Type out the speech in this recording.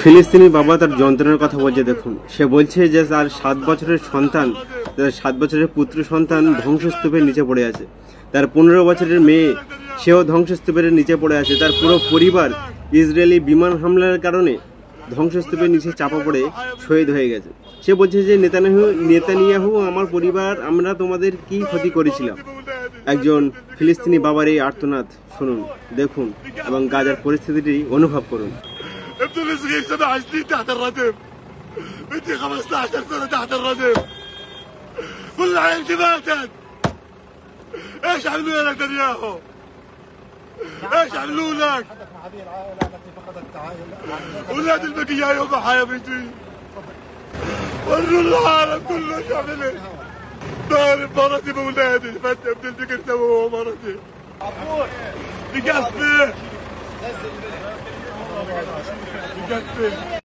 ফিলিস্তিনি বাবা তার যন্ত্রণার কথা বলছে। দেখুন, সে বলছে যে তার 7 বছরের সন্তান, তার 7 বছরের পুত্র সন্তান ধ্বংসস্তূপের নিচে পড়ে আছে। তার 15 বছরের মেয়ে, সেও ধ্বংসস্তূপের নিচে পড়ে আছে। তার পুরো পরিবার ইসরায়েলি বিমান হামলার কারণে ধ্বংসস্তূপের নিচে চাপা পড়ে শহীদ হয়ে গেছে। সে বলছে যে নেতানিয়াহু, আমার পরিবার, আমরা তোমাদের কি ক্ষতি করেছিলাম। একজন ফিলিস্তিনি বাবার এই আর্তনাদ শুনুন, দেখুন এবং গাজার পরিস্থিতিটি অনুভব করুন। ابن الصغير 7 سنين تحت الردم، بنتي 15 سنة تحت الردم، كل عيلتي ماتت. ايش عملوا يا نتنياهو؟ ايش عملوا لك؟ اولاد البقية يوم يا بنتي، وروا العالم كله ايش عملت. ضارب مرتي بولادي، فتح ابن البقر سووه مرتي بكفي بكفي.